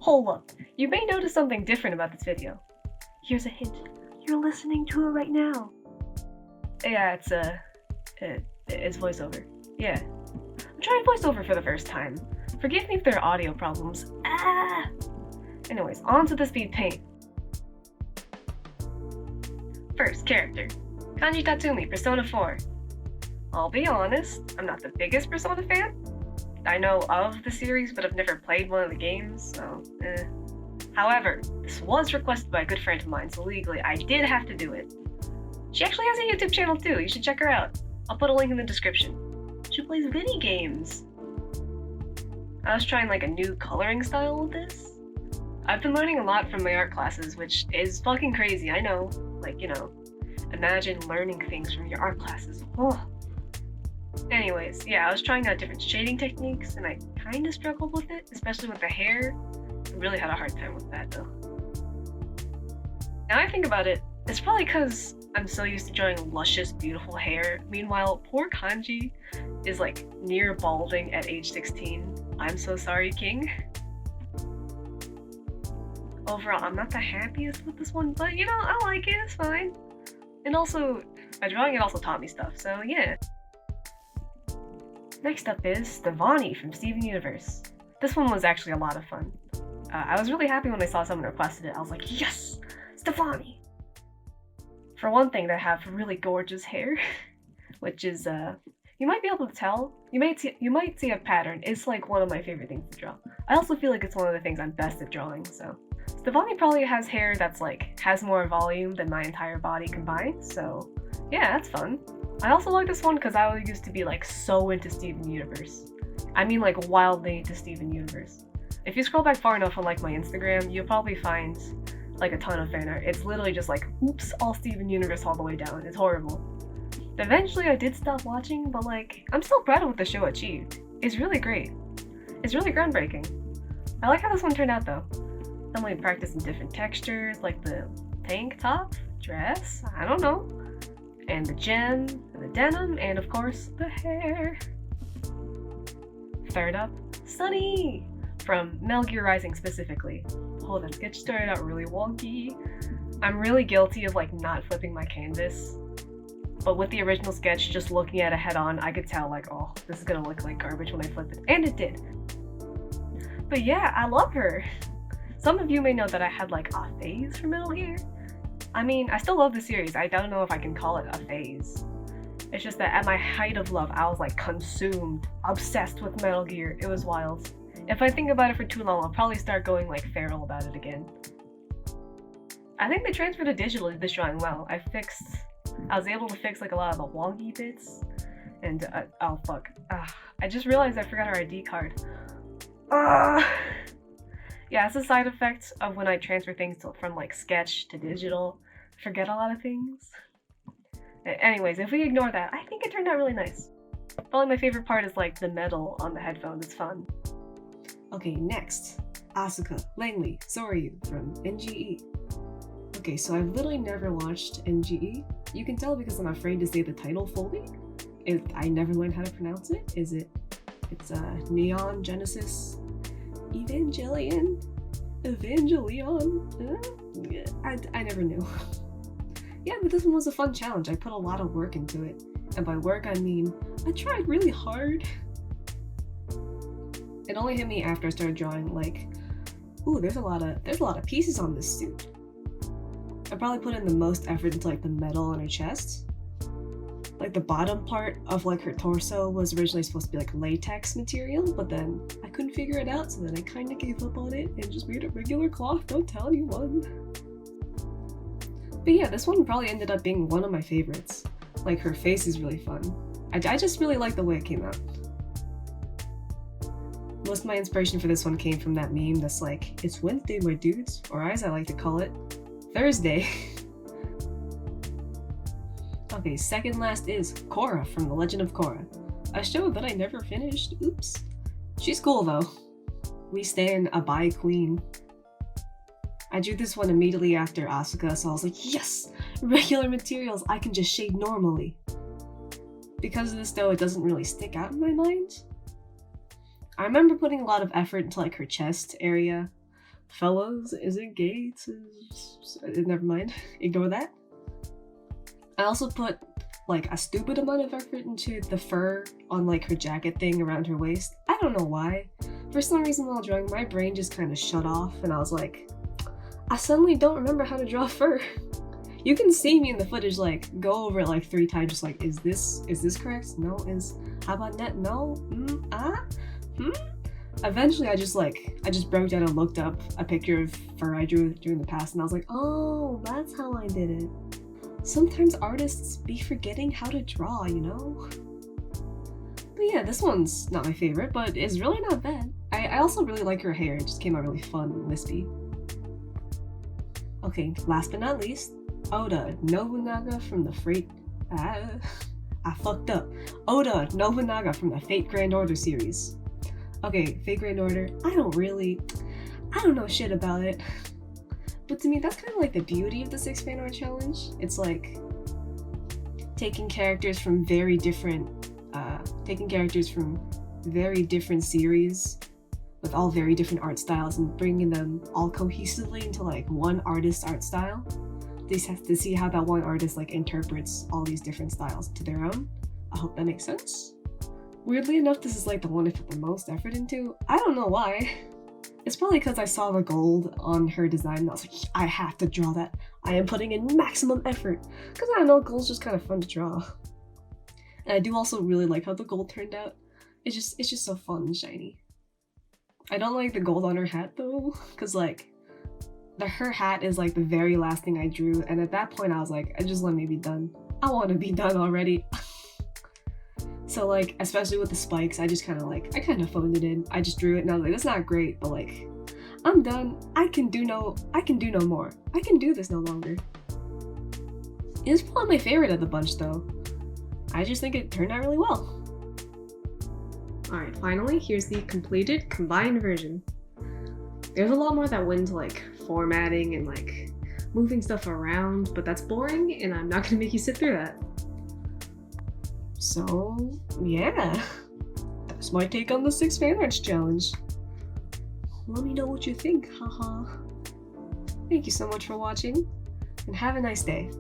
Hold up, you may notice something different about this video. Here's a hint, you're listening to it right now. Yeah, it's voiceover. Yeah. I'm trying voiceover for the first time. Forgive me if there are audio problems. Anyways, on to the Speedpaint. First character, Kanji Tatsumi, Persona 4. I'll be honest, I'm not the biggest Persona fan. I know of the series, but I've never played one of the games, so However, this was requested by a good friend of mine, so legally I did have to do it. She actually has a YouTube channel too, you should check her out. I'll put a link in the description. She plays mini games. I was trying like a new coloring style with this. I've been learning a lot from my art classes, which is fucking crazy, I know. Like, you know, imagine learning things from your art classes. Oh. Anyways, yeah, I was trying out different shading techniques, and I kinda struggled with it, especially with the hair. I really had a hard time with that, though. Now I think about it, it's probably because I'm so used to drawing luscious, beautiful hair. Meanwhile, poor Kanji is like near balding at age 16. I'm so sorry, King. Overall, I'm not the happiest with this one, but you know, I like it, it's fine. And also, my drawing it also taught me stuff, so yeah. Next up is Stevonnie from Steven Universe. This one was actually a lot of fun. I was really happy when I saw someone requested it. I was like, yes! Stevonnie! For one thing, they have really gorgeous hair, which is, you might be able to tell. You might see a pattern. It's like one of my favorite things to draw. I also feel like it's one of the things I'm best at drawing, so. Stevonnie probably has hair that's like, has more volume than my entire body combined, so yeah, that's fun. I also like this one because I used to be like so into Steven Universe. I mean like wildly into Steven Universe. If you scroll back far enough on like my Instagram, you'll probably find like a ton of fan art. It's literally just like, oops, all Steven Universe all the way down. It's horrible. Eventually I did stop watching, but like, I'm still proud of what the show achieved. It's really great. It's really groundbreaking. I like how this one turned out though. I'm like practicing different textures, like the tank top, dress, I don't know. And the gem, and the denim, and of course, the hair. Third up, Sonny! From Metal Gear Rising specifically. Oh, that sketch started out really wonky. I'm really guilty of like not flipping my canvas. But with the original sketch, just looking at it head on, I could tell like, oh, this is gonna look like garbage when I flip it. And it did. But yeah, I love her. Some of you may know that I had like a phase for Metal Gear. I mean, I still love the series. I don't know if I can call it a phase. It's just that at my height of love, I was like consumed, obsessed with Metal Gear. It was wild. If I think about it for too long, I'll probably start going like feral about it again. I think they transferred to digital this drawing well. I was able to fix like a lot of the wonky bits. And, oh fuck. I just realized I forgot our ID card. Yeah, it's a side effect of when I transfer things from like sketch to digital. I forget a lot of things. Anyways, if we ignore that, I think it turned out really nice. Probably my favorite part is like the metal on the headphones, it's fun. Okay, next. Asuka, Langley, Soryu from NGE. Okay, so I've literally never watched NGE. You can tell because I'm afraid to say the title fully. I never learned how to pronounce it. It's Neon Genesis Evangelion? I never knew. Yeah, but this one was a fun challenge. I put a lot of work into it. And by work, I mean, I tried really hard. It only hit me after I started drawing, like, ooh, there's a lot of pieces on this suit. I probably put in the most effort into like the metal on her chest. Like the bottom part of like her torso was originally supposed to be like latex material, but then I couldn't figure it out, so then I kind of gave up on it and just made a regular cloth. Don't tell anyone. But yeah, this one probably ended up being one of my favorites. Like her face is really fun. I just really like the way it came out. Most of my inspiration for this one came from that meme that's like, it's Wednesday, my dudes, or as I like to call it, Thursday. Okay, second last is Korra from The Legend of Korra. A show that I never finished, oops. She's cool though. We stan a bi queen. I drew this one immediately after Asuka, so I was like, yes! Regular materials, I can just shade normally. Because of this though, it doesn't really stick out in my mind. I remember putting a lot of effort into like her chest area, Fellas, is it gay to... Never mind. Ignore that. I also put like a stupid amount of effort into the fur on like her jacket thing around her waist. I don't know why. For some reason while drawing, my brain just kind of shut off and I was like, I suddenly don't remember how to draw fur. You can see me in the footage like go over it like 3 times, just like, is this correct? No. How about that? No. Eventually I just broke down and looked up a picture of fur I drew during the past and I was like, oh, that's how I did it. Sometimes artists be forgetting how to draw, you know? But yeah, this one's not my favorite, but it's really not bad. I also really like her hair, it just came out really fun and wispy. Okay, last but not least, Oda Nobunaga from the I fucked up. Oda Nobunaga from the Fate Grand Order series. Okay, Fate Grand Order, I don't know shit about it. But to me, that's kind of like the beauty of the 6 fan art challenge. It's like taking characters from very different series with all very different art styles and bringing them all cohesively into like one artist's art style. They just have to see how that one artist like interprets all these different styles to their own. I hope that makes sense. Weirdly enough, this is like the one I put the most effort into. I don't know why. It's probably because I saw the gold on her design and I was like, I have to draw that. I am putting in maximum effort. Because I don't know, gold's just kind of fun to draw. And I do also really like how the gold turned out. It's just so fun and shiny. I don't like the gold on her hat though, because like, her hat is like the very last thing I drew, and at that point I was like, just let me be done. I want to be done already. So like, especially with the spikes, I kind of phoned it in. I just drew it and I was like, that's not great, but like, I'm done. I can do no more. I can do this no longer. It's probably my favorite of the bunch though. I just think it turned out really well. Alright, finally, here's the completed combined version. There's a lot more that went into like formatting and like moving stuff around, but that's boring and I'm not gonna make you sit through that. So, yeah, that's my take on the 6 fan arts challenge. Let me know what you think, haha. Thank you so much for watching, and have a nice day.